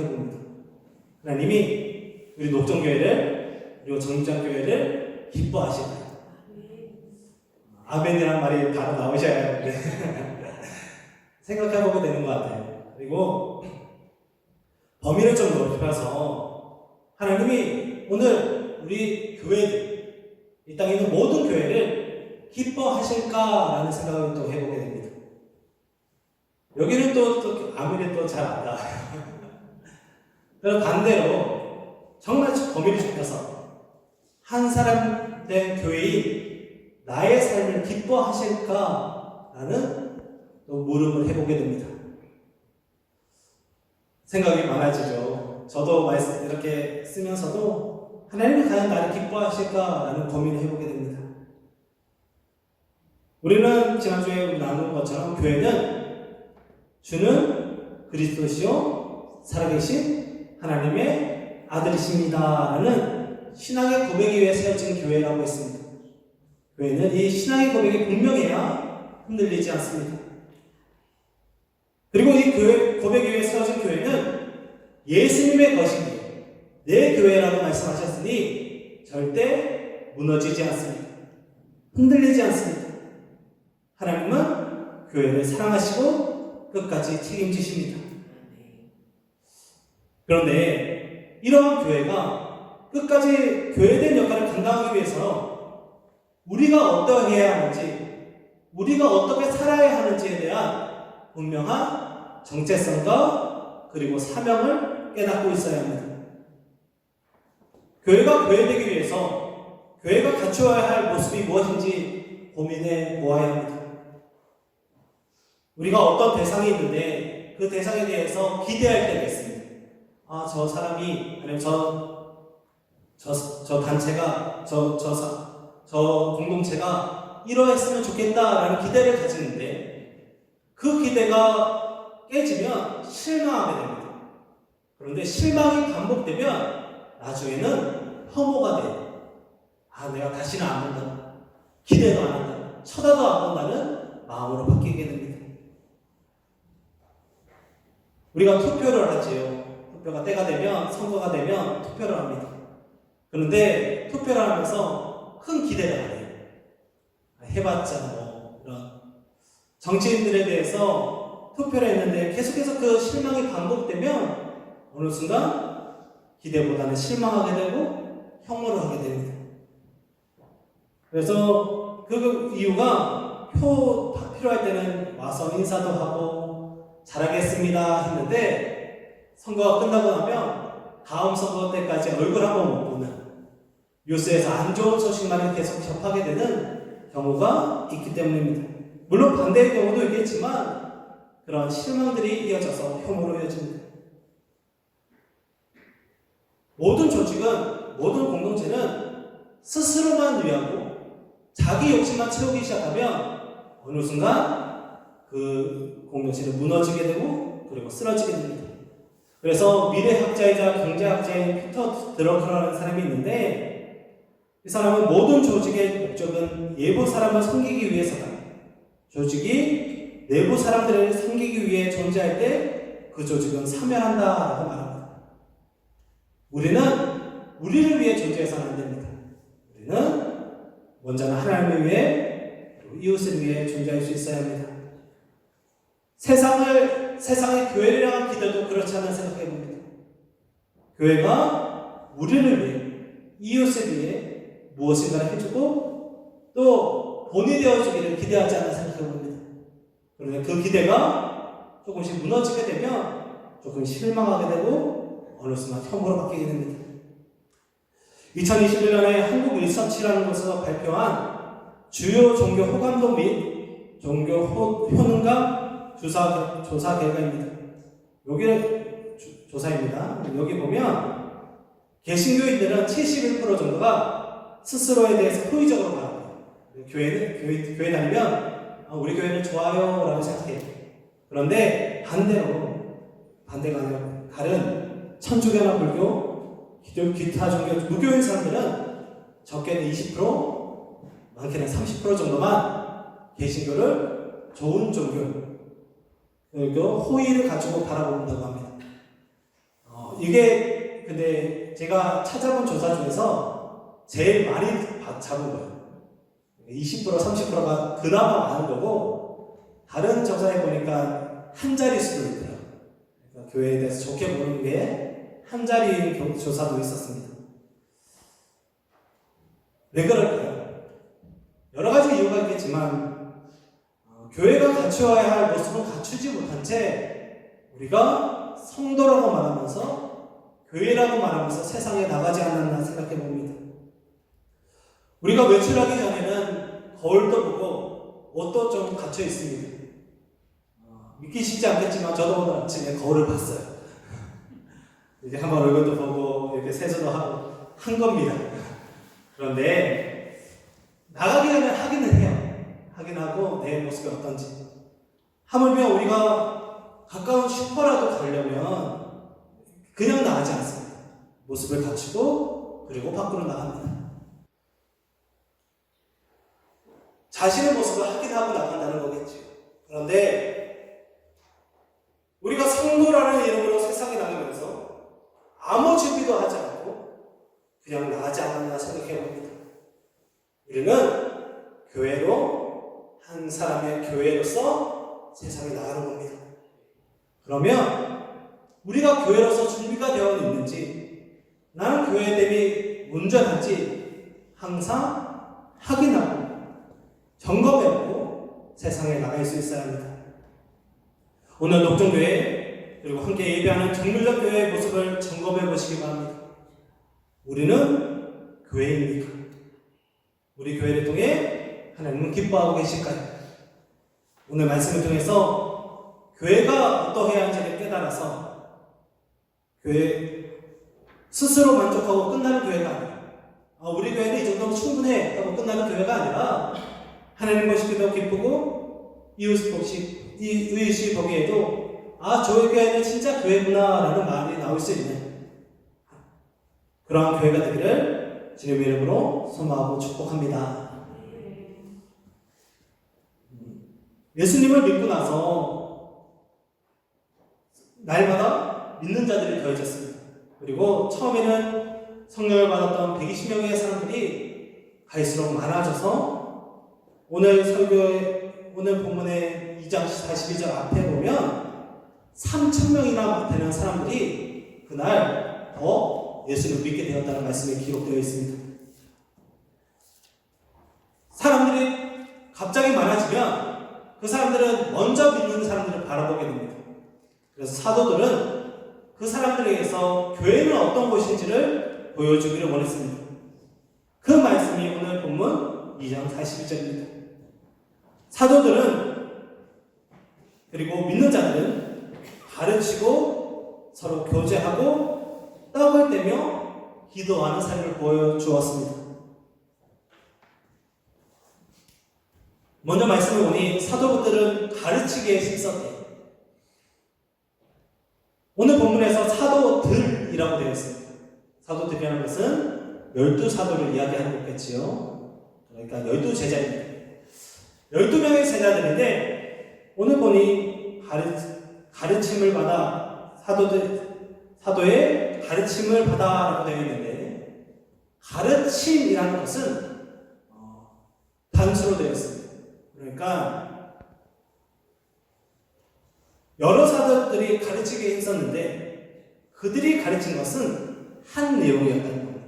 봅니다. 하나님이 우리 녹정교회를 그리고 정립장교회를 기뻐하실까요? 아멘이란 말이 바로 나오셔야 하는데 생각해보게 되는 것 같아요. 그리고 범위를 좀 넓혀서 하나님이 오늘 우리 교회들, 이 땅에 있는 모든 교회를 기뻐하실까라는 생각을 또 해보게 됩니다. 여기는 또 아멘이 또 잘 안 나와요. 그럼 반대로 정말 범위를 좁혀서 한 사람 된 교회인 나의 삶을 기뻐하실까라는 또 물음을 해보게 됩니다. 생각이 많아지죠. 저도 말씀 이렇게 쓰면서도 하나님이 과연 나를 기뻐하실까라는 고민을 해보게 됩니다. 우리는 지난주에 나눈 것처럼 교회는 주는 그리스도시요 살아계신 하나님의 아들이십니다라는 신앙의 고백 위에 세워진 교회라고 했습니다. 교회는 이 신앙의 고백이 분명해야 흔들리지 않습니다. 그리고 이 고백 위에 세워진 교회는 예수님의 것이니 내 교회라고 말씀하셨으니 절대 무너지지 않습니다. 흔들리지 않습니다. 하나님은 교회를 사랑하시고 끝까지 책임지십니다. 그런데 이러한 교회가 끝까지 교회된 역할을 감당하기 위해서 우리가 어떠해야 하는지, 우리가 어떻게 살아야 하는지에 대한 분명한 정체성과 그리고 사명을 깨닫고 있어야 합니다. 교회가 교회되기 위해서 교회가 갖추어야 할 모습이 무엇인지 고민해 보아야 합니다. 우리가 어떤 대상이 있는데 그 대상에 대해서 기대할 때가 있습니다. 저 사람이, 아니면 저 단체가, 저 공동체가 이러했으면 좋겠다라는 기대를 가지는데 그 기대가 깨지면 실망하게 됩니다. 그런데 실망이 반복되면 나중에는 혐오가 돼요. 내가 다시는 안 한다. 기대도 안 한다. 쳐다도 안 본다는 마음으로 바뀌게 됩니다. 우리가 투표를 하지요. 투표가 때가 되면, 선거가 되면 투표를 합니다. 그런데 투표를 하면서 큰 기대를 안 해요. 해봤자 이런 정치인들에 대해서 투표를 했는데 계속해서 그 실망이 반복되면 어느 순간 기대보다는 실망하게 되고 혐오를 하게 됩니다. 그래서 그 이유가 표 필요할 때는 와서 인사도 하고 잘하겠습니다 했는데 선거가 끝나고 나면 다음 선거 때까지 얼굴 한번 못 보는, 뉴스에서 안 좋은 소식만 계속 접하게 되는 경우가 있기 때문입니다. 물론 반대의 경우도 있겠지만 그런 실망들이 이어져서 혐오로 이어집니다. 모든 조직은, 모든 공동체는 스스로만 위하고 자기 욕심만 채우기 시작하면 어느 순간 그 공동체는 무너지게 되고 그리고 쓰러지게 됩니다. 그래서 미래학자이자 경제학자인 피터 드러커라는 사람이 있는데 이 사람은 모든 조직의 목적은 외부 사람을 섬기기 위해서다. 조직이 내부 사람들을 섬기기 위해 존재할 때 그 조직은 사멸한다라고 말합니다. 우리는 우리를 위해 존재해서는 안 됩니다. 우리는 먼저는 하나님을 위해 그리고 이웃을 위해 존재할 수 있어야 합니다. 세상의 교회를 향한 기대도 그렇지 않나 생각해 봅니다. 교회가 우리를 위해, 이웃을 위해 무엇인가를 해주고 또 본이 되어주기를 기대하지 않나 생각해 봅니다. 그런데 그 기대가 조금씩 무너지게 되면 조금 실망하게 되고 어느 순간 혐오로 바뀌게 됩니다. 2021년에 한국 리서치라는 곳에서 발표한 주요 종교 호감도 및 종교 효능감 조사 결과입니다. 여기는 조사입니다. 여기 보면 개신교인들은 71% 정도가 스스로에 대해서 호의적으로 바랍니다. 교회 다니면 우리 교회는 좋아요 라고 생각해요. 그런데 반대가 아니라 다른 천주교나 불교, 기타 종교, 무교인 사람들은 적게는 20%, 많게는 30% 정도만 개신교를 좋은 종교, 그리고 호의를 가지고 바라본다고 합니다. 이게 근데 제가 찾아본 조사 중에서 제일 많이 잡은 거예요. 20% 30%가 그나마 많은 거고, 다른 조사에 보니까 한 자릿수도 있더라고요. 그러니까 교회에 대해서 좋게 보는 게 한 자리 조사도 있었습니다. 왜 그럴까요? 여러 가지 이유가 있겠지만 교회가 갖추어야 할 모습은 갖추지 못한 채 우리가 성도라고 말하면서 교회라고 말하면서 세상에 나가지 않았나 생각해 봅니다. 우리가 외출하기 전에는 거울도 보고 옷도 좀 갖춰 있습니다. 믿기 쉽지 않겠지만 저도 오늘 아침에 거울을 봤어요. 이제 한번 얼굴도 보고 이렇게 세수도 하고 한 겁니다. 그런데 나가기 전에 확인을 해요. 확인하고 내 모습이 어떤지. 하물며 우리가 가까운 슈퍼라도 가려면 그냥 나가지 않습니다. 모습을 갖추고 그리고 밖으로 나갑니다. 자신의 모습을 확인하고 나간다는 거겠죠. 그런데 우리가 성도라는 이름으로 세상에 나가면서 아무 준비도 하지 않고 그냥 나가지 않았나 생각해 봅니다. 우리는 교회로, 한 사람의 교회로서 세상에 나가는 겁니다. 그러면 우리가 교회로서 준비가 되어 있는지, 나는 교회 대비 온전한지 항상 확인하고 점검해보고 세상에 나갈 수 있어야 합니다. 오늘 녹종교회 그리고 함께 예배하는 정밀적 교회의 모습을 점검해 보시기 바랍니다. 우리는 교회입니까? 우리 교회를 통해 하나님은 기뻐하고 계실까요? 오늘 말씀을 통해서 교회가 어떠해야 하는지를 깨달아서 교회 스스로 만족하고 끝나는 교회가 아니라 우리 교회는 이 정도면 충분해 하고 끝나는 교회가 아니라 하나님 보시기도 기쁘고 이웃이 보기에도 저희 교회는 진짜 교회구나 라는 말이 나올 수 있는 그러한 교회가 되기를 주님의 이름으로 소망하고 축복합니다. 예수님을 믿고 나서 날마다 믿는 자들이 더해졌습니다. 그리고 처음에는 성령을 받았던 120명의 사람들이 갈수록 많아져서 오늘 본문의 2장 42절 앞에 보면 3,000명이나 되는 사람들이 그날 더 예수를 믿게 되었다는 말씀이 기록되어 있습니다. 사람들이 갑자기 많아지면 그 사람들은 먼저 믿는 사람들을 바라보게 됩니다. 그래서 사도들은 그 사람들에게서 교회는 어떤 곳인지를 보여주기를 원했습니다. 그 말씀이 오늘 본문 2장 41절입니다. 사도들은 그리고 믿는 자들은 가르치고 서로 교제하고 떡을 떼며 기도하는 삶을 보여주었습니다. 먼저 말씀을 보니 사도들은 가르치기에 힘썼대요. 오늘 본문에서 사도들이라고 되어 있습니다. 사도들이라는 것은 12사도를 이야기하는 거겠지요. 그러니까 12제자입니다. 12명의 제자들인데 오늘 보니 가르침을 받아 사도의 가르침을 받아라고 되어 있는데 가르침이라는 것은 단수로 되어 있습니다. 그러니까 여러 사도들이 가르치기에 힘썼는데 그들이 가르친 것은 한 내용이었다는 겁니다.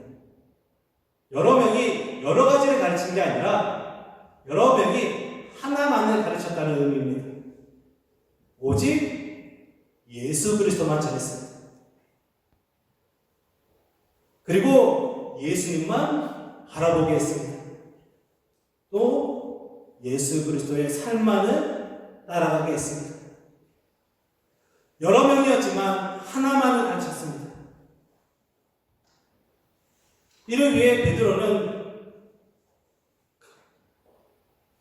여러 명이 여러 가지를 가르친 게 아니라 여러 명이 하나만을 가르쳤다는 의미입니다. 오직 예수 그리스도만 전했습니다. 그리고 예수님만 바라보게 했습니다. 또 예수 그리스도의 삶만을 따라가게 했습니다. 여러 명이었지만 하나만을 가르쳤습니다. 이를 위해 베드로는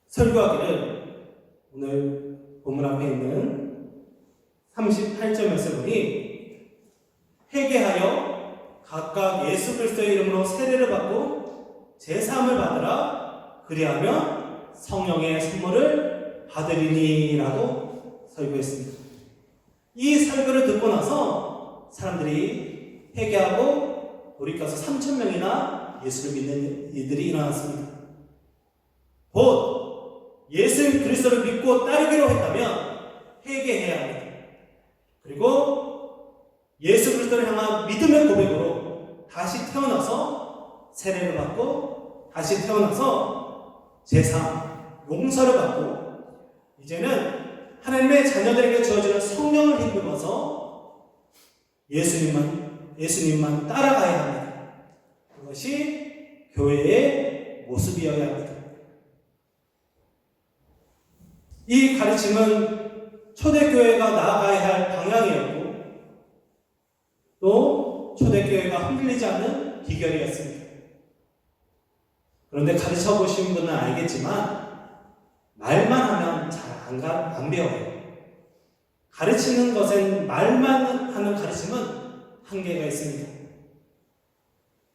설교하기를 오늘 본문 앞에 있는 38절에서 보니 회개하여 각각 예수 그리스도의 이름으로 세례를 받고 제사함을 받으라 그리하면 성령의 선물을 받으리니라고 설교했습니다. 이 설교를 듣고 나서 사람들이 회개하고 돌이켜서 3,000명이나 예수를 믿는 이들이 일어났습니다. 곧 예수 그리스도를 믿고 따르기로 했다면 회개해야 합니다. 그리고 예수 그리스도를 향한 믿음의 고백으로 다시 태어나서 세례를 받고 다시 태어나서 제3 용서를 받고 이제는 하나님의 자녀들에게 주어지는 성령을 힘입어서 예수님만 따라가야 합니다. 그것이 교회의 모습이어야 합니다. 이 가르침은 초대교회가 나아가야 할 방향이었고 또 초대교회가 흔들리지 않는 비결이었습니다. 그런데 가르쳐 보신 분은 알겠지만 말만 하면 잘 안 배워요. 가르치는 것엔 말만 하는 가르침은 한계가 있습니다.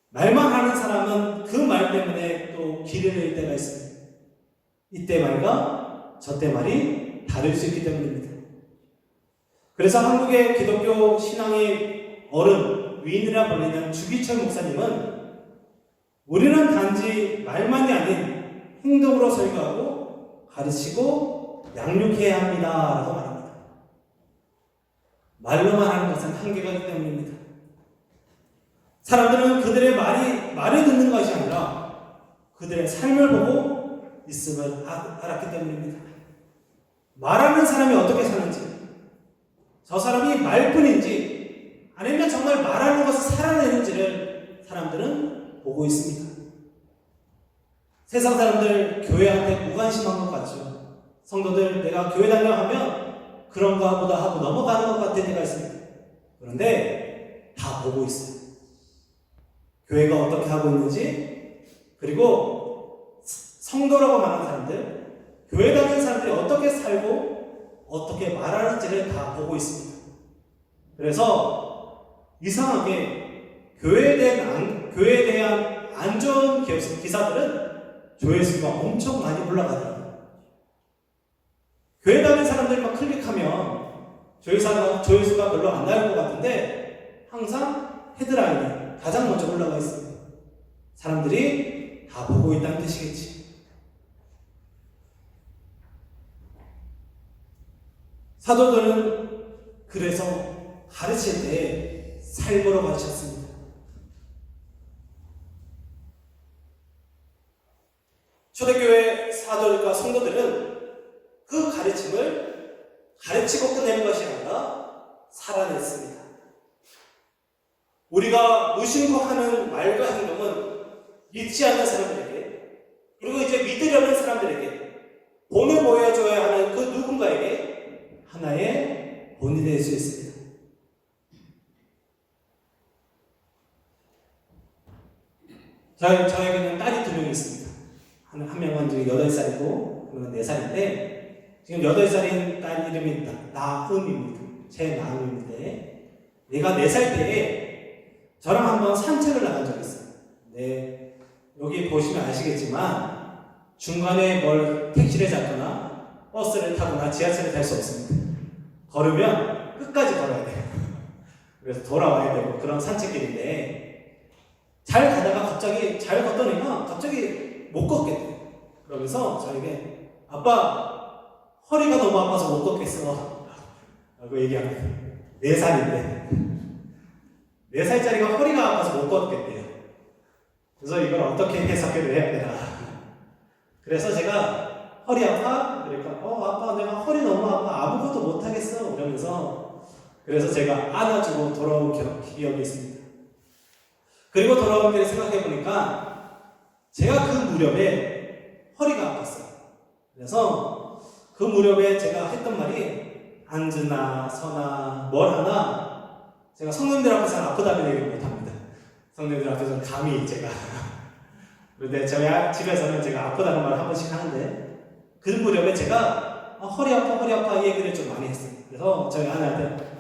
말만 하는 사람은 그 말 때문에 또 길을 잃을 때가 있습니다. 이때 말과 저때 말이 다를 수 있기 때문입니다. 그래서 한국의 기독교 신앙의 어른, 위인이라 불리는 주기철 목사님은 우리는 단지 말만이 아닌 행동으로 설교하고 가르치고 양육해야 합니다 라고 말합니다. 말로만 하는 것은 한계가 있기 때문입니다. 사람들은 그들의 말을 듣는 것이 아니라 그들의 삶을 보고 있음을 알았기 때문입니다. 말하는 사람이 어떻게 사는지, 저 사람이 말뿐인지 아니면 정말 말하는 것을 살아내는지를 사람들은 보고 있습니다. 세상 사람들 교회한테 무관심한 것 같죠. 성도들 내가 교회 다녀 하면 그런가 보다 하고 넘어가는 것 같은 때가 있습니다. 그런데 다 보고 있어요. 교회가 어떻게 하고 있는지, 그리고 성도라고 말하는 사람들, 교회 다니는 사람들이 어떻게 살고 어떻게 말하는지를 다 보고 있습니다. 그래서 이상하게 교회에 대한 안 좋은 기사들은 조회수가 엄청 많이 올라가더라고요. 교회 다니는 사람들만 클릭하면 조회수가 별로 안 나올 것 같은데 항상 헤드라인이 가장 먼저 올라가 있습니다. 사람들이 다 보고 있다는 뜻이겠지. 사도들은 그래서 가르칠 때 삶으로 가르쳤습니다. 초대교회 사도들과 성도들은 그 가르침을 가르치고 끝내는 것이 아니라 살아냈습니다. 우리가 무심코 하는 말과 행동은 믿지 않는 사람들에게, 그리고 이제 믿으려는 사람들에게, 본을 보여줘야 하는 그 누군가에게 하나의 본이 될 수 있습니다. 저에게는 딸이 2명이 있습니다. 한 명은 지금 8살이고, 한 명은 4살인데, 지금 8살인 딸 이름이 나음입니다. 제 나음인데, 얘가 4살 때에 저랑 한번 산책을 나간 적이 있어요. 네, 여기 보시면 아시겠지만 중간에 택시를 잡거나 버스를 타거나 지하철을 탈 수 없습니다. 걸으면 끝까지 걸어야 돼요. 그래서 돌아와야 되고 그런 산책길인데 잘 가다가 갑자기 잘 걷더니만 갑자기 못 걷겠대요. 그러면서 저에게 아빠 허리가 너무 아파서 못 걷겠어 라고 얘기합니다. 4살인데 4살짜리가 허리가 아파서 못 걷겠대요. 그래서 이걸 어떻게 해석을 해야 되나. 그래서 제가 허리 아파? 그러니까 아빠 내가 허리 너무 아파 아무것도 못하겠어 이러면서 그래서 제가 안아주고 돌아온 기억이 있습니다. 그리고 돌아온 길에 생각해보니까 제가 그 무렵에 허리가 아팠어요. 그래서 그 무렵에 제가 했던 말이 앉으나 서나 뭘 하나 제가 성도님들 앞에서는 아프다는 얘기를 못합니다. 성도님들 앞에서는 감히 제가 그런데 저희 집에서는 제가 아프다는 말을 한 번씩 하는데 그 무렵에 제가 허리 아파 이 얘기를 좀 많이 했어요. 그래서 저희 아내한테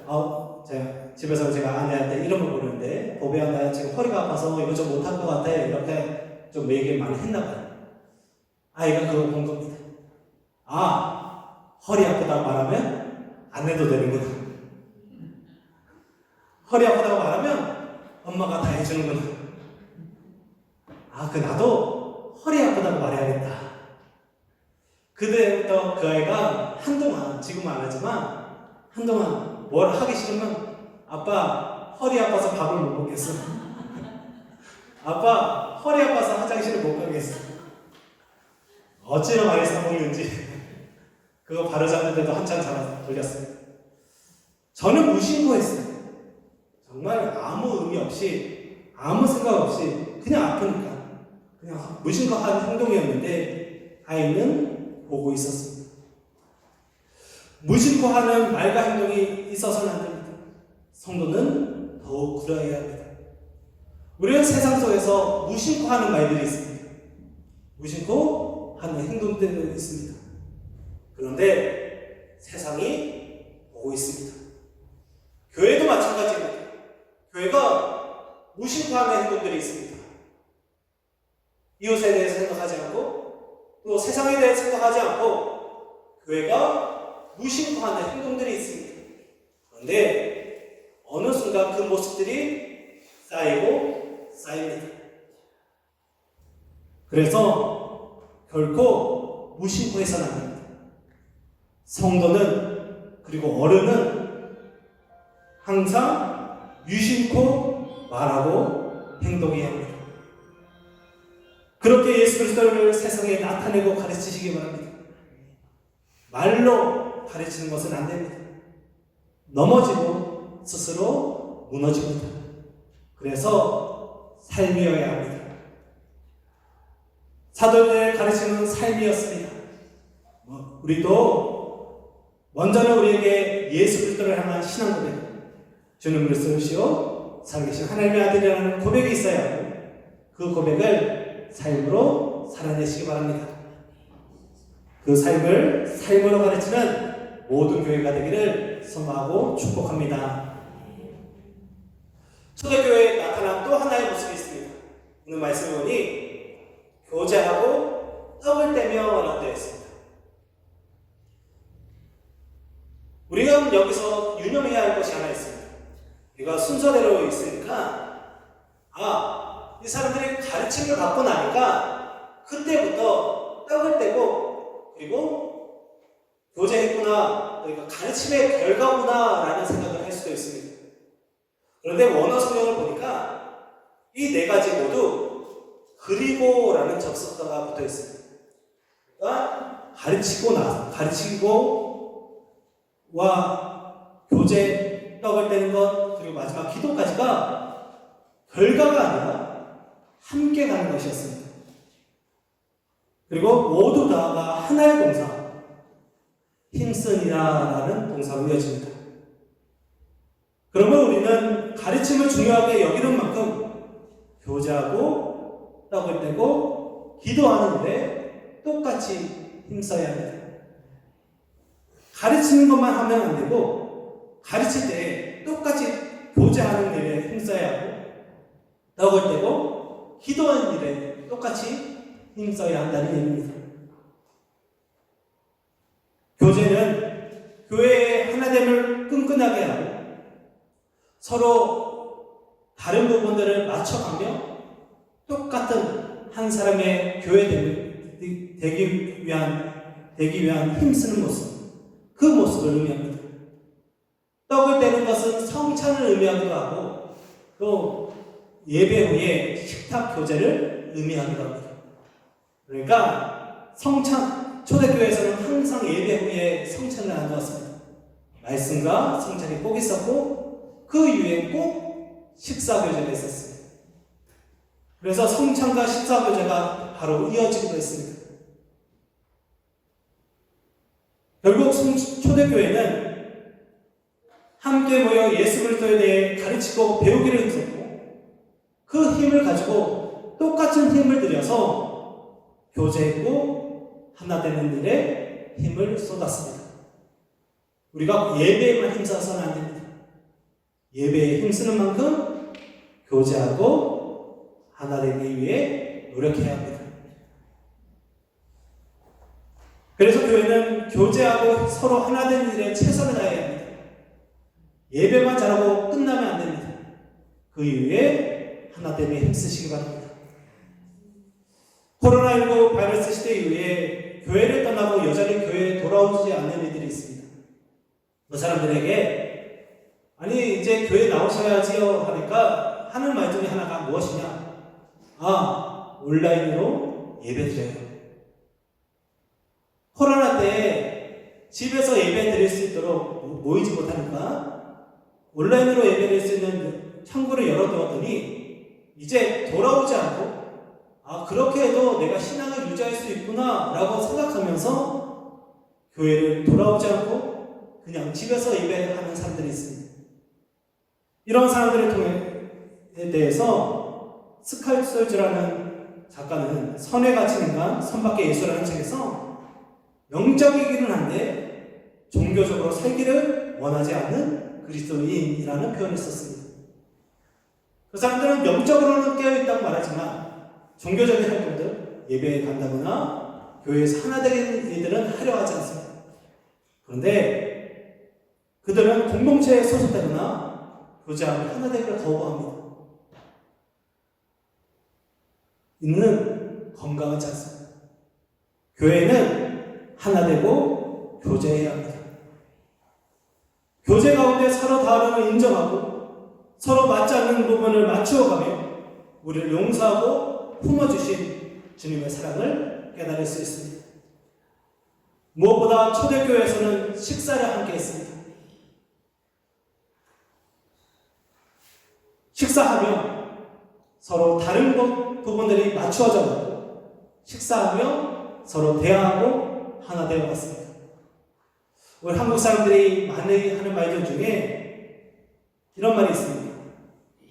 집에서는 제가 아내한테 이름을 부르는데 보배야 나 지금 허리가 아파서 이거 좀 못할 것 같아 이렇게 좀 얘기를 많이 했나 봐요. 아이가 그걸 본 겁니다. 허리 아프다고 말하면 안 해도 되는구나. 허리 아프다고 말하면 엄마가 다 해주는구나. 나도 허리 아프다고 말해야겠다. 그때부터 그 아이가 한동안, 지금은 안 하지만 한동안 뭘 하기 싫으면 아빠 허리 아파서 밥을 못 먹겠어. 아빠 허리 아파서 화장실을 못 가겠어. 어찌나 많이 사먹는지 그거 바로잡는데도 한참 걸렸어요. 저는 무신고했어요. 정말 아무 의미 없이 아무 생각 없이 그냥 아프니까 그냥 무신고한 행동이었는데 아이는 보고 있었습니다. 무신고하는 말과 행동이 있어서는 안 됩니다. 성도는 더욱 굳어야 합니다. 우리는 세상 속에서 무신고하는 말들이 있습니다. 무신고하는 행동들이 있습니다. 그런데 세상이 보고 있습니다. 교회도 마찬가지입니다. 교회가 무신고하는 행동들이 있습니다. 이웃에 대해서 생각하지 않고 또 세상에 대해서 생각하지 않고 교회가 무신고하는 행동들이 있습니다. 그런데 어느 순간 그 모습들이 쌓이고 쌓입니다. 그래서 결코 무신고해서는 안 됩니다. 성도는 그리고 어른은 항상 유심코 말하고 행동해야 합니다. 그렇게 예수 그리스도를 세상에 나타내고 가르치시기 바랍니다. 말로 가르치는 것은 안 됩니다. 넘어지고 스스로 무너집니다. 그래서 삶이어야 합니다. 사도들의 가르치는 삶이었습니다. 우리도 먼저는 우리에게 예수 그리스도를 향한 신앙 고백, 주는 그리스도시요 살아계신 하나님의 아들이라는 고백이 있어야 하고 그 고백을 삶으로 살아내시기 바랍니다. 그 삶으로 가르치는 모든 교회가 되기를 소망하고 축복합니다. 초대교회에 나타난 또 하나의 모습이 있습니다. 오늘 말씀을 보니 교제하고 떡을 떼며 라고 되어 있습니다. 우리가 여기서 유념해야 할 것이 하나 있습니다. 우리가 순서대로 있으니까 이 사람들이 가르침을 받고 나니까 그때부터 떡을 떼고 그리고 교제했구나, 그러니까 가르침의 결과구나 라는 생각을 할 수도 있습니다. 그런데 원어 성경을 보니까 이 네 가지 모두 그리고 라는 접속사가 붙어 있습니다. 그러니까 가르치고와 교제, 떡을 떼는 것, 그리고 마지막 기도까지가 결과가 아니라 함께 가는 것이었습니다. 그리고 모두 다가 하나의 동사, 힘쓰니라라는 동사로 이어집니다. 그러면 우리는 가르침을 중요하게 여기는 만큼 교제하고 떡을 떼고 기도하는 일에 똑같이 힘써야 합니다. 가르치는 것만 하면 안 되고 가르칠 때 똑같이 교제하는 일에 힘써야 하고 떡을 떼고 기도하는 일에 똑같이 힘써야 한다는 얘기입니다. 교제는 교회의 하나됨을 끈끈하게 하고 서로 다른 부분들을 맞춰가며 똑같은 한 사람의 교회 되기 위한 힘쓰는 모습, 그 모습을 의미합니다. 떡을 떼는 것은 성찬을 의미하기도 하고 또 예배 후에 식탁 교제를 의미하기도 합니다. 그러니까 초대교회에서는 항상 예배 후에 성찬을 나누었습니다. 말씀과 성찬이 꼭 있었고 그 이후에 꼭 식사교제가 있었습니다. 그래서 성찬과 식사교제가 바로 이어지기도 했습니다. 결국 초대교회는 함께 모여 예수 그리스도에 대해 가르치고 배우기를 했었고 그 힘을 가지고 똑같은 힘을 들여서 교제했고 하나 되는 일에 힘을 쏟았습니다. 우리가 예배에만 힘써서는 안 됩니다. 예배에 힘쓰는 만큼 교제하고 하나 되기 위해 노력해야 합니다. 그래서 교회는 교제하고 서로 하나 되는 일에 최선을 다해야 합니다. 예배만 잘하고 끝나면 안 됩니다. 그 이후에 하나 때문에 힘쓰시기 바랍니다. 코로나19 바이러스 시대 이후에 교회를 떠나고 여전히 교회에 돌아오지 않는 이들이 있습니다. 그 사람들에게 아니 이제 교회 나오셔야지요 하니까 하는 말 중에 하나가 무엇이냐? 온라인으로 예배드려요. 코로나 때 집에서 예배 드릴 수 있도록 모이지 못하니까 온라인으로 예배 드릴 수 있는 창구를 열어두었더니 이제 돌아오지 않고 그렇게 해도 내가 신앙을 유지할 수 있구나 라고 생각하면서 교회를 돌아오지 않고 그냥 집에서 예배하는 사람들이 있습니다. 이런 사람들에 대해서 스칼솔즈라는 작가는 선에 갇힌 인간, 선밖의 예수라는 책에서 영적이기는 한데 종교적으로 살기를 원하지 않는 그리스도인이라는 표현을 썼습니다. 그 사람들은 영적으로는 깨어있다고 말하지만 종교적인 활동들, 예배에 간다거나 교회에서 하나 되는 일들은 하려 하지 않습니다. 그런데 그들은 공동체에 소속되거나 교제하며 하나 되기를 거부합니다. 이는 건강하지 않습니다. 교회는 하나 되고 교제해야 합니다. 교제 가운데 서로 다름을 인정하고 서로 맞지 않는 부분을 맞추어가며 우리를 용서하고 품어주신 주님의 사랑을 깨달을 수 있습니다. 무엇보다 초대교회에서는 식사를 함께 했습니다. 식사하며 서로 다른 부분들이 맞추어져 가고 식사하며 서로 대화하고 하나 되어 왔습니다. 우리 한국 사람들이 많이 하는 말들 중에 이런 말이 있습니다.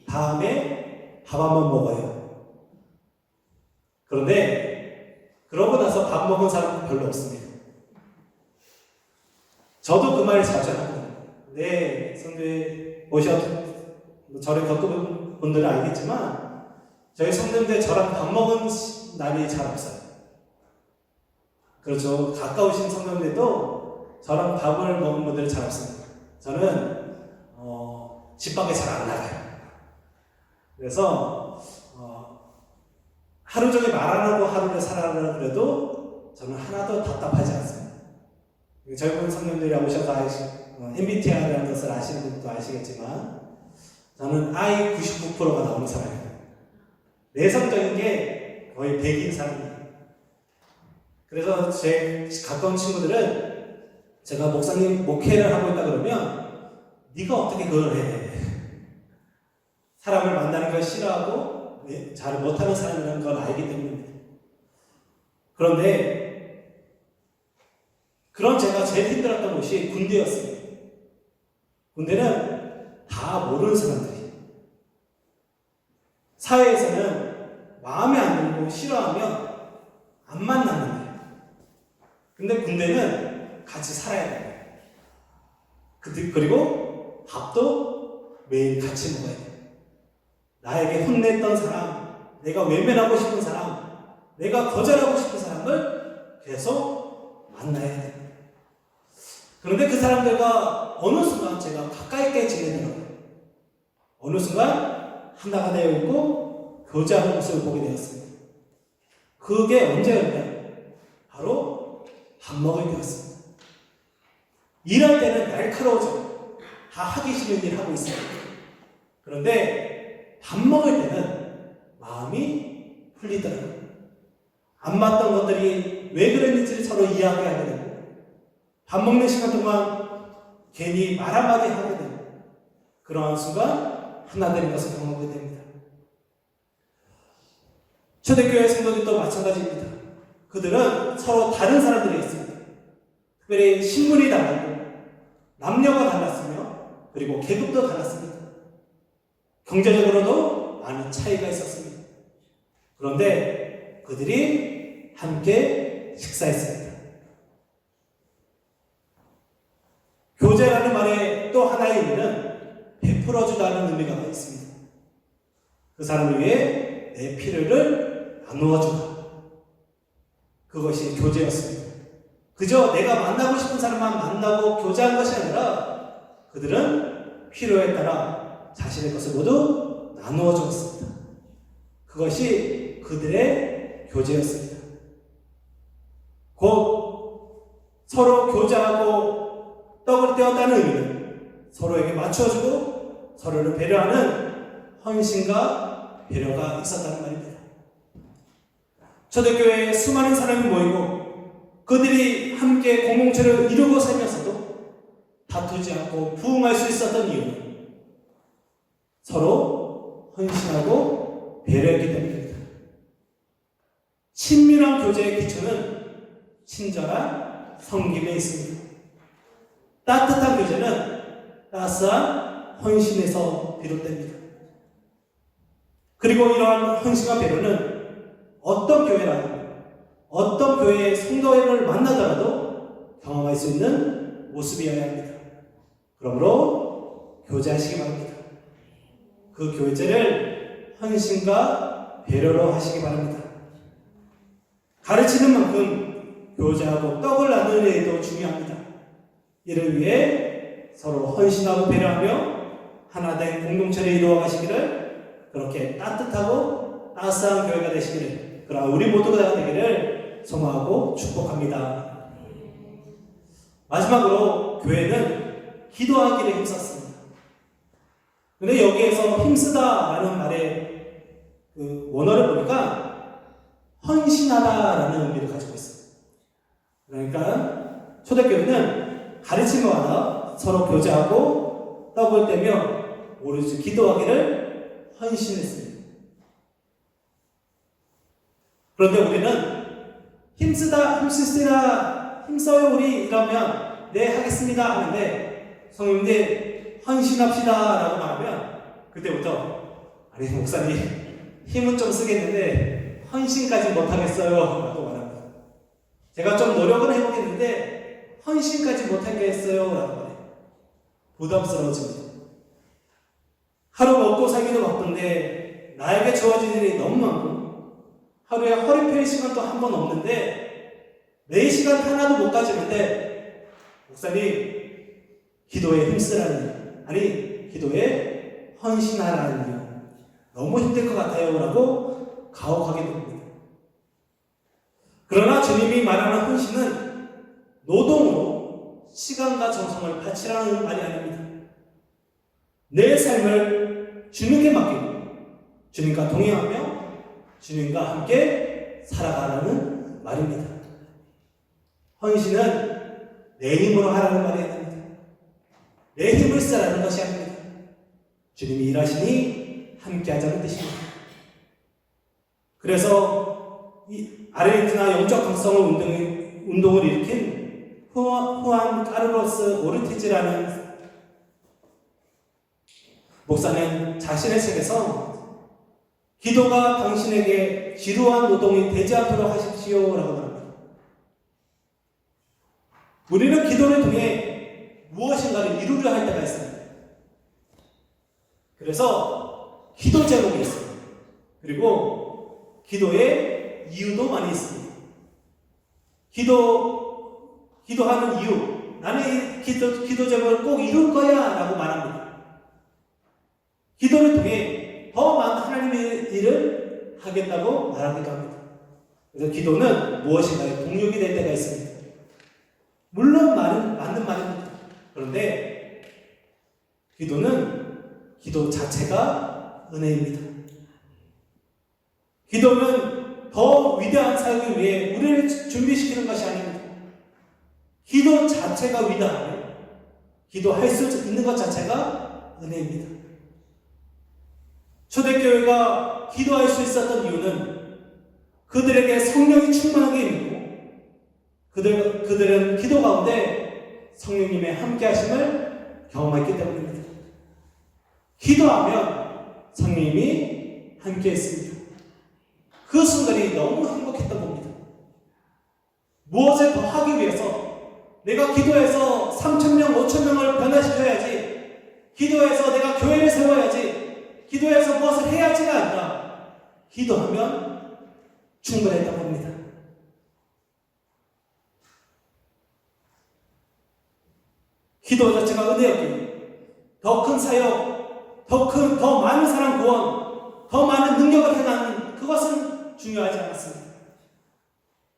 다음에 밥 한번 먹어요. 그런데 그러고 나서 밥 먹은 사람은 별로 없습니다. 저도 그 말을 자주 합니다. 네, 성도에 오셔도 저를 겪어본 분들은 알겠지만 저희 성도인데 저랑 밥 먹은 날이 잘 없어요. 그렇죠. 가까우신 성도인데도 저랑 밥을 먹은 분들은 잘 없습니다. 저는 집 밖에 잘 안 나가요. 그래서 하루 종일 말 안 하고 하루를 살아라 그래도 저는 하나도 답답하지 않습니다. 젊은 성도들이 오셔서 MBTI라는 것을 아시는 분도 아시겠지만 저는 I 99%가 나오는 사람이에요. 내성적인 게 거의 100인 사람이에요. 그래서 제 가까운 친구들은 제가 목사님 목회를 하고 있다 그러면 네가 어떻게 그걸 해? 사람을 만나는 걸 싫어하고 잘 못하는 사람이라는 걸 알기 때문입니다. 그런데 그런 제가 제일 힘들었던 곳이 군대였습니다. 군대는 다 모르는 사람들이 사회에서는 마음에 안 들고 싫어하면 안 만나는 거예요. 근데 군대는 같이 살아야 돼요. 그리고 밥도 매일 같이 먹어야 돼요. 나에게 혼냈던 사람, 내가 외면하고 싶은 사람, 내가 거절하고 싶은 사람을 계속 만나야 돼요. 그런데 그 사람들과 어느 순간 제가 가까이 지내는 거예요. 어느 순간 하나가 되어 있고 교제하는 모습을 보게 되었습니다. 그게 언제였냐? 바로 밥 먹을 때였습니다. 일할 때는 날카로워져. 다 하기 싫은 일 하고 있어요. 그런데 밥 먹을 때는 마음이 풀리더라고요. 안 맞던 것들이 왜 그랬는지를 서로 이야기하게 되고 밥 먹는 시간 동안 괜히 말 한마디 하게 되고 그러한 순간 하나 되는 것을 경험하게 됩니다. 초대교회 성도들도 마찬가지입니다. 그들은 서로 다른 사람들이었습니다. 특별히 신분이 달랐고 남녀가 달랐으며 그리고 계급도 달랐습니다. 경제적으로도 많은 차이가 있었습니다. 그런데 그들이 함께 식사했습니다. 교제라는 말의 또 하나의 의미는 베풀어주다는 의미가 있습니다. 그 사람을 위해 내 필요를 나누어주다. 그것이 교제였습니다. 그저 내가 만나고 싶은 사람만 만나고 교제한 것이 아니라 그들은 필요에 따라 자신의 것을 모두 나누어 주었습니다. 그것이 그들의 교제였습니다. 곧 서로 교제하고 떡을 떼었다는 의미는 서로에게 맞춰주고 서로를 배려하는 헌신과 배려가 있었다는 말입니다. 초대교회에 수많은 사람이 모이고 그들이 함께 공동체를 이루고 살면서도 다투지 않고 부흥할 수 있었던 이유는 서로 헌신하고 배려했기 때문입니다. 친밀한 교제의 기초는 친절한 섬김에 있습니다. 따뜻한 교제는 따스한 헌신에서 비롯됩니다. 그리고 이러한 헌신과 배려는 어떤 교회라도 어떤 교회의 성도를 만나더라도 경험할 수 있는 모습이어야 합니다. 그러므로 교제하시기 바랍니다. 그 교제를 헌신과 배려로 하시기 바랍니다. 가르치는 만큼 교제하고 떡을 나누는 일도 중요합니다. 이를 위해 서로 헌신하고 배려하며 하나된 공동체를 이루어 가시기를, 그렇게 따뜻하고 따스한 교회가 되시기를, 그러나 우리 모두가 되기를 소망하고 축복합니다. 마지막으로 교회는 기도하기를 힘썼습니다. 근데 여기에서 힘쓰다라는 말의 그 원어를 보니까 헌신하다라는 의미를 가지고 있어요. 그러니까 초대교회는 가르침을 받아 서로 교제하고 떡을 떼며 오로지 기도하기를 헌신했습니다. 그런데 우리는 힘써요 우리 이러면 네 하겠습니다 하는데, 성령님 헌신합시다 라고 말하면 그때부터 아니 목사님 힘은 좀 쓰겠는데 헌신까지 못하겠어요 라고 말합니다. 제가 좀 노력은 해보겠는데 헌신까지 못하겠어요 라고 말해요. 부담스러워집니다. 하루 먹고 살기도 바쁜데 나에게 주어진 일이 너무 많고 하루에 허리 펼 시간도 한 번 없는데 내 시간 하나도 못 가지는데 목사님 기도에 힘쓰라니, 아니 기도에 헌신하라니 너무 힘들 것 같아요 라고 가혹하게 됩니다. 그러나 주님이 말하는 헌신은 노동으로 시간과 정성을 바치라는 말이 아닙니다. 내 삶을 주님께 맡기고 주님과 동행하며 주님과 함께 살아가라는 말입니다. 헌신은 내 힘으로 하라는 말이 아닙니다. 내 힘을 쓰라는 것이 아닙니다. 주님이 일하시니 함께 하자는 뜻입니다. 그래서 이 아르헨티나 영적 각성을 운동을 일으킨 후안 카르로스 오르티즈라는 목사는 자신의 책에서 기도가 당신에게 지루한 노동이 되지 않도록 하십시오 라고 말합니다. 우리는 기도를 통해 무엇인가를 이루려 할 때가 있습니다. 그래서 기도 제목이 있습니다. 그리고 기도의 이유도 많이 있습니다. 기도하는 이유, 나는 이 기도 제목을 꼭 이룰 거야 라고 말합니다. 기도를 통해 더 많은 하나님의 일을 하겠다고 말하기도 합니다. 그래서 기도는 무엇인가의 동력이 될 때가 있습니다. 물론 맞는 말입니다. 그런데 기도 자체가 은혜입니다. 기도는 더 위대한 사역을 위해 우리를 준비시키는 것이 아닙니다. 기도 자체가 위대하며 기도할 수 있는 것 자체가 은혜입니다. 초대교회가 기도할 수 있었던 이유는 그들에게 성령이 충만하게 임했고 그들은 기도 가운데 성령님의 함께하심을 경험했기 때문입니다. 기도하면 성령님이 함께했습니다. 그 순간이 너무 행복했던 겁니다. 무엇을 더 하기 위해서 내가 기도해서 3,000명, 5,000명을 변화시켜야지, 기도해서 내가 교회를 세워야지, 기도해서 무엇을 해야지가 아니라 기도하면 충분했던 겁니다. 기도 자체가 은혜였기에 더 큰 사역, 더 많은 사람 구원,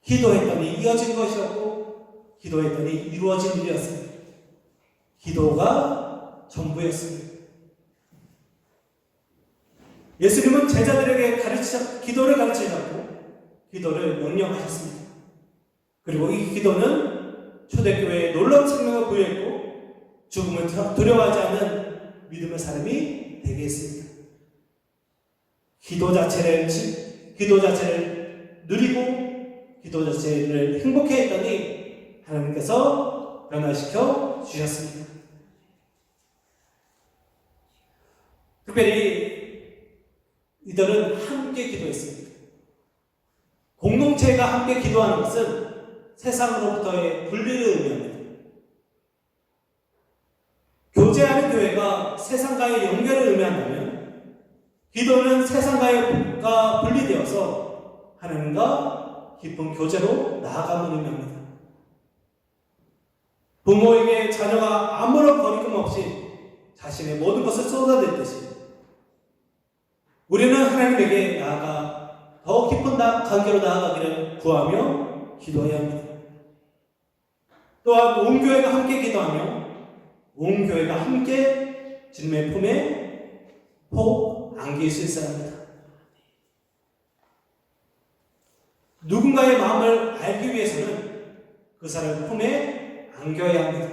기도했더니 이어진 것이었고 기도했더니 이루어진 일이었습니다. 기도가 전부였습니다. 예수님은 제자들에게 기도를 가르치셨고 기도를 명령하셨습니다. 그리고 이 기도는 초대교회에 놀라운 생명을 부여했고 죽음을 두려워하지 않는 믿음의 사람이 되게 했습니다. 기도 자체를 누리고 기도 자체를 행복해 했더니 하나님께서 변화시켜 주셨습니다. 특별히 이들은 함께 기도했습니다. 공동체가 함께 기도하는 것은 세상으로부터의 분리를 의미합니다. 교제하는 교회가 세상과의 연결을 의미한다면 기도는 세상과 분리되어서 하나님과 깊은 교제로 나아감을 의미합니다. 부모에게 자녀가 아무런 거리낌 없이 자신의 모든 것을 쏟아냈듯이 우리는 하나님에게 나아가 더 깊은 관계로 나아가기를 구하며 기도해야 합니다. 또한 온 교회가 함께 기도하며 온 교회가 함께 주님의 품에 꼭 안길 수 있어야 합니다. 누군가의 마음을 알기 위해서는 그 사람의 품에 안겨야 합니다.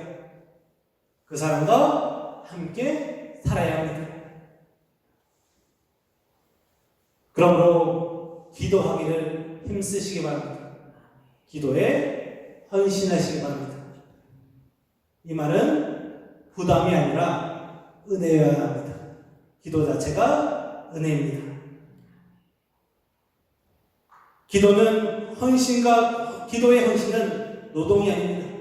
그 사람과 함께 살아야 합니다. 그러므로 기도하기를 힘쓰시기 바랍니다. 기도에 헌신하시기 바랍니다. 이 말은 부담이 아니라 은혜여야 합니다. 기도 자체가 은혜입니다. 기도의 헌신은 노동이 아닙니다.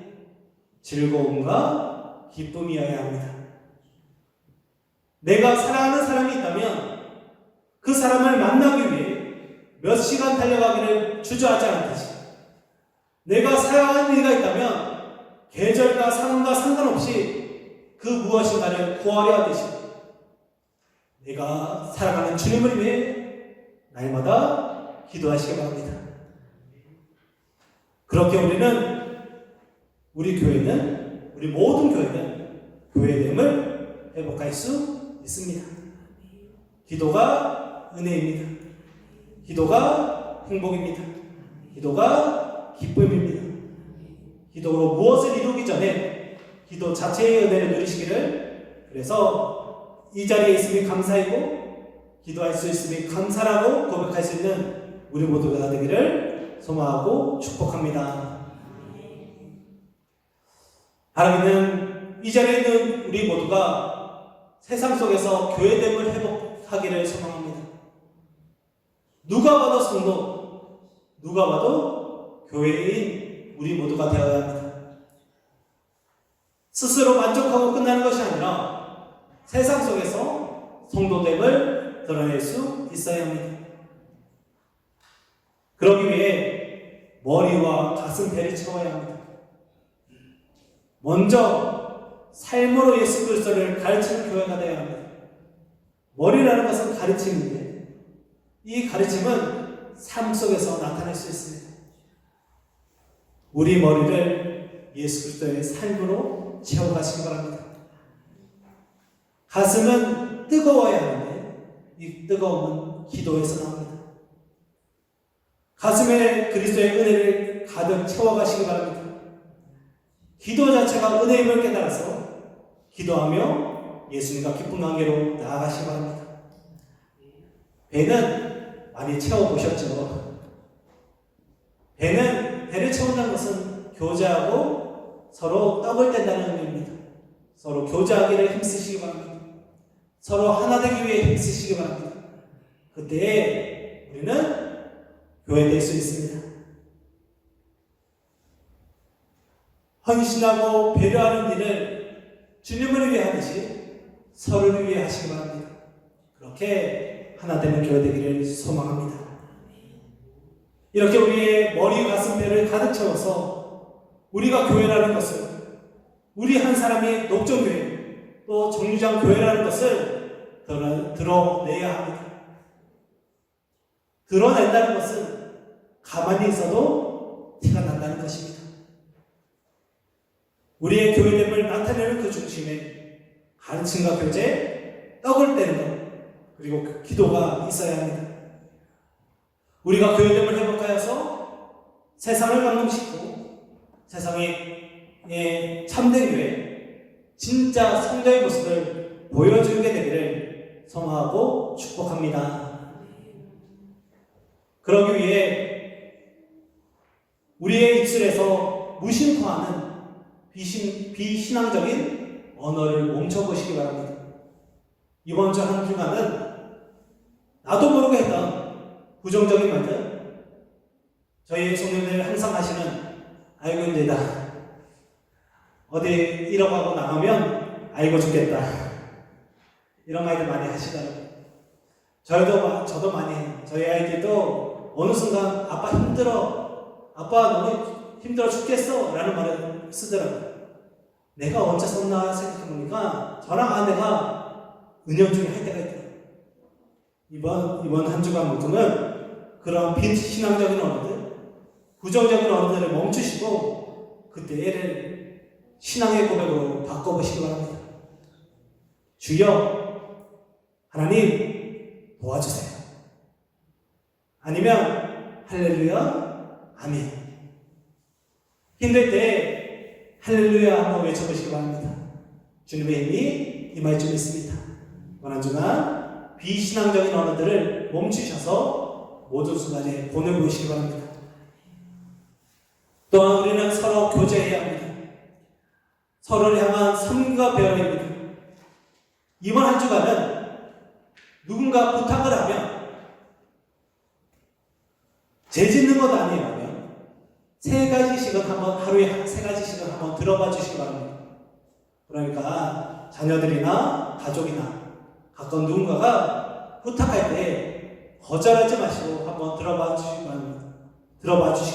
즐거움과 기쁨이어야 합니다. 내가 사랑하는 사람이 있다면 그 사람을 만나기 위해 몇 시간 달려가기를 주저하지 않듯이 내가 사랑하는 이가 있다면 계절과 상황과 상관없이 그 무엇인가를 구하려 하듯이 내가 사랑하는 주님을 위해 날마다 기도하시기 바랍니다. 그렇게 우리 모든 교회는 교회됨을 회복할 수 있습니다. 기도가 은혜입니다. 기도가 행복입니다. 기도가 기쁨입니다. 기도로 무엇을 이루기 전에 기도 자체의 은혜를 누리시기를, 그래서 이 자리에 있음이 감사이고 기도할 수 있음이 감사라고 고백할 수 있는 우리 모두가 되기를 소망하고 축복합니다. 하나님은 이 자리에 있는 우리 모두가 세상 속에서 교회됨을 회복하기를 소망합니다. 누가 봐도 성도, 누가 봐도 교회인 우리 모두가 되어야 합니다. 스스로 만족하고 끝나는 것이 아니라 세상 속에서 성도됨을 드러낼 수 있어야 합니다. 그러기 위해 머리와 가슴 배를 채워야 합니다. 먼저 삶으로 예수 그리스도를 가르치는 교회가 되어야 합니다. 머리라는 것은 가르침인데 이 가르침은 삶 속에서 나타날 수 있습니다. 우리 머리를 예수 그리스도의 삶으로 채워가시기 바랍니다. 가슴은 뜨거워야 하는데 이 뜨거움은 기도에서 나옵니다. 가슴에 그리스도의 은혜를 가득 채워가시기 바랍니다. 기도 자체가 은혜임을 깨달아서 기도하며 예수님과 깊은 관계로 나아가시기 바랍니다. 배는 많이 채워보셨죠? 배를 채운다는 것은 교제하고 서로 떡을 뗀다는 의미입니다. 서로 교제하기를 힘쓰시기 바랍니다. 서로 하나 되기 위해 힘쓰시기 바랍니다. 그때에 우리는 교회될 수 있습니다. 헌신하고 배려하는 일을 주님을 위해 하듯이 서로를 위해 하시기 바랍니다. 그렇게 하나 되는 교회 되기를 소망합니다. 이렇게 우리의 머리, 가슴, 배를 가득 채워서 우리가 교회라는 것을, 우리 한 사람이 녹정교회 또 정류장 교회라는 것을 드러내야 합니다. 드러낸다는 것은 가만히 있어도 티가 난다는 것입니다. 우리의 교회됨을 나타내는 그 중심에 가르침과 교제, 떡을 떼는 것, 그리고 그 기도가 있어야 합니다. 우리가 교회됨을 회복하여서 세상을 감동시키고 세상에 참된 교회, 진짜 성도의 모습을 보여주게 되기를 소망하고 축복합니다. 그러기 위해 우리의 입술에서 무심코 하는 비신앙적인 언어를 멈춰보시기 바랍니다. 이번 주 한 주간은 나도 모르게 했던 부정적인 말들, 저희 성도님들 항상 하시는 아이고 힘들다, 어디 잃어가고 나가면 아이고 죽겠다, 이런 말들 많이 하시더라고요. 저도 많이 해요. 저희 아이들도 어느 순간 아빠 힘들어, 아빠 너무 힘들어 죽겠어 라는 말을 쓰더라고요. 내가 언제 썼나 생각해보니까 저랑 아내가 은연중에 할 때가 있더라고요. 이번 한 주간만큼은 그런 비신앙적인 언어들, 부정적인 언어들을 멈추시고 그때 애를 신앙의 고백으로 바꿔보시기 바랍니다. 주여 하나님 도와주세요. 아니면 할렐루야 아멘. 힘들 때 할렐루야 한번 외쳐보시기 바랍니다. 주님의 힘이 임할 줄 믿습니다. 이번 한 주간 비신앙적인 언어들을 멈추셔서 모든 순간에 보내보시기 바랍니다. 또한 우리는 서로 교제해야 합니다. 서로를 향한 섬과 배려야 합니다. 이번 한 주간은 누군가 부탁을 하면 죄 짓는 것 아니라면 하루에 세 가지씩은 한번 들어봐 주시기 바랍니다. 그러니까 자녀들이나 가족이나 가까운 누군가가 부탁할 때 거절하지 마시고 한번 들어봐 주시기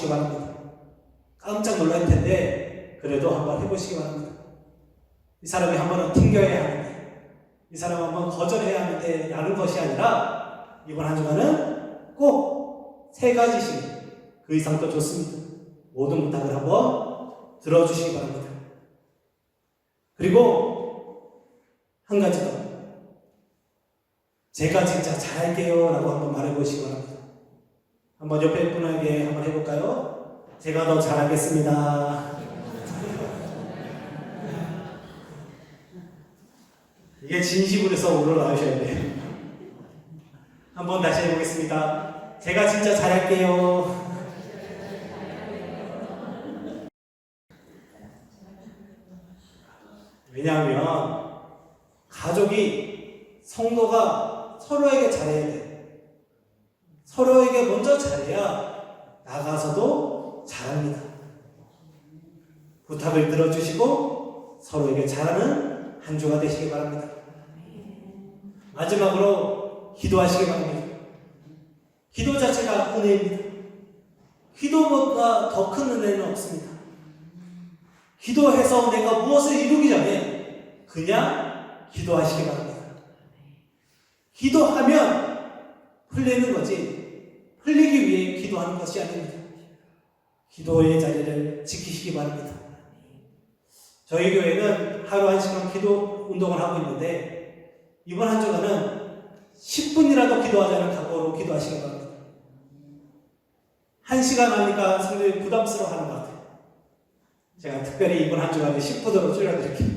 바랍니다. 깜짝 놀랄 텐데 그래도 한번 해보시기 바랍니다. 이 사람이 한번은 튕겨야 하는데, 이 사람 한번 거절해야 하는데 라는 것이 아니라 이번 한 주간은 꼭 세 가지씩, 그 이상도 좋습니다. 모든 부탁을 한번 들어주시기 바랍니다. 그리고 한 가지 더, 제가 진짜 잘할게요 라고 한번 말해보시기 바랍니다. 한번 옆에 분에게 한번 해볼까요? 제가 더 잘하겠습니다. 이게 진심으로 해서 우러나오셔야 돼요. 한번 다시 해보겠습니다. 제가 진짜 잘할게요. 왜냐하면 가족이, 성도가 서로에게 잘해야 돼. 서로에게 먼저 잘해야 나가서도 잘합니다. 부탁을 들어주시고 서로에게 잘하는 한 주가 되시기 바랍니다. 마지막으로 기도하시기 바랍니다. 기도 자체가 은혜입니다. 기도보다 더 큰 은혜는 없습니다. 기도해서 내가 무엇을 이루기 전에 그냥 기도하시기 바랍니다. 기도하면 풀리는 거지 풀리기 위해 기도하는 것이 아닙니다. 기도의 자리를 지키시기 바랍니다. 저희 교회는 하루 1시간 기도 운동을 하고 있는데 이번 한 주간은 10분이라도 기도하자는 각오로 기도하시기 바랍니다. 1시간 하니까 성도님이 부담스러워 하는 것 같아요. 제가 특별히 이번 한 주간에 10분으로 줄여드릴게요.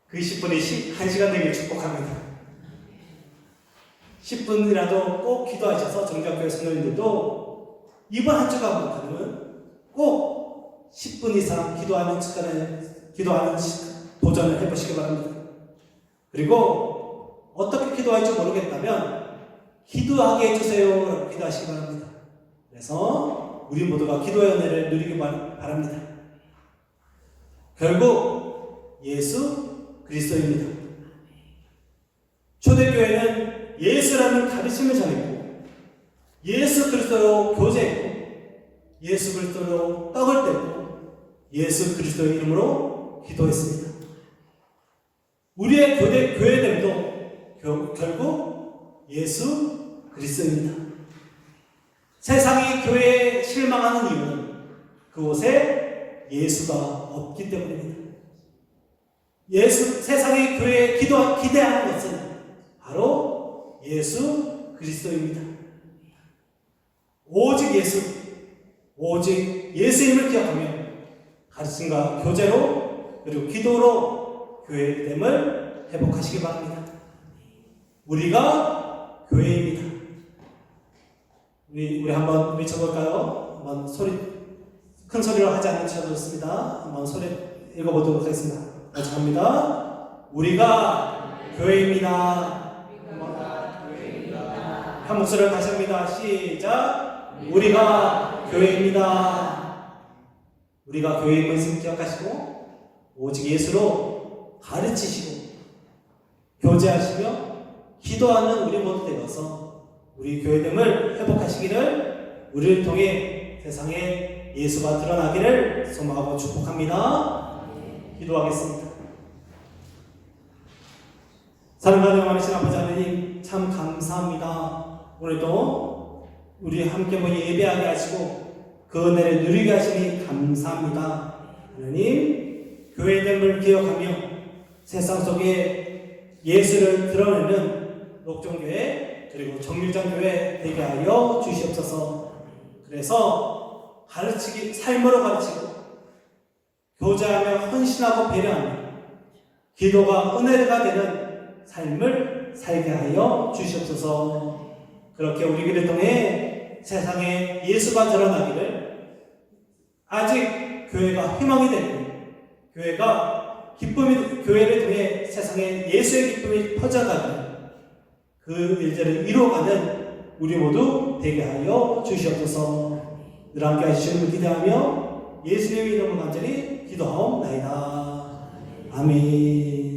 그 10분이 1시간 되길 축복합니다. 10분이라도 꼭 기도하셔서 정작교회 성도님들도 이번 한 주간만큼은 꼭 10분 이상 기도하는 도전을 해보시기 바랍니다. 그리고 어떻게 기도할지 모르겠다면 기도하게 해주세요. 기도하시기 바랍니다. 그래서 우리 모두가 기도의 은혜를 누리기 바랍니다. 결국 예수 그리스도입니다. 초대교회는 예수라는 가르침을 전했고 예수 그리스도로 교제했고 예수 그리스도로 떡을 떼고 예수 그리스도의 이름으로 기도했습니다. 우리의 교회됨도 결국 예수 그리스도입니다. 세상이 교회의 실망하는 이유는 그곳에 예수가 없기 때문입니다. 세상의 교회에 기대하는 것은 바로 예수 그리스도입니다. 오직 예수님을 기억하며 가르침과 교제로 그리고 기도로 교회의 믿음을 회복하시기 바랍니다. 우리가 교회입니다. 우리 한번 외쳐볼까요? 한번 큰 소리로 하지 않는 척 좋습니다. 한번 소리 읽어보도록 하겠습니다. 같이 갑니다. 우리가 교회입니다. 한 목소리로 다시 합니다. 시작. 우리가 교회입니다. 우리가 교회인 것을 기억하시고 오직 예수로 가르치시고 교제하시며 기도하는 우리 모두 되어서 우리 교회됨을 회복하시기를 우리를 통해 세상에 예수가 드러나기를 소망하고 축복합니다. 기도하겠습니다. 사랑하는 영원하신 아버지 하나님 참 감사합니다. 오늘도 우리 함께 모여 예배하게 하시고 그 은혜를 누리게 하시니 감사합니다. 하나님 교회됨을 기억하며 세상 속에 예수를 드러내는 녹정교회 그리고 정밀장교회 되게 하여 주시옵소서. 그래서 삶으로 가르치고 교제하며 헌신하고 배려하며 기도가 은혜가 되는 삶을 살게 하여 주시옵소서. 그렇게 우리를 통해 세상에 예수가 드러나기를 아직 교회가 희망이 되는 교회를 통해 세상에 예수의 기쁨이 퍼져가는 그 일들을 이루어가는 우리 모두 되게 하여 주시옵소서. 늘 함께 하시는 기대하며 예수님의 이름으로 간절히 기도하옵나이다. 아멘.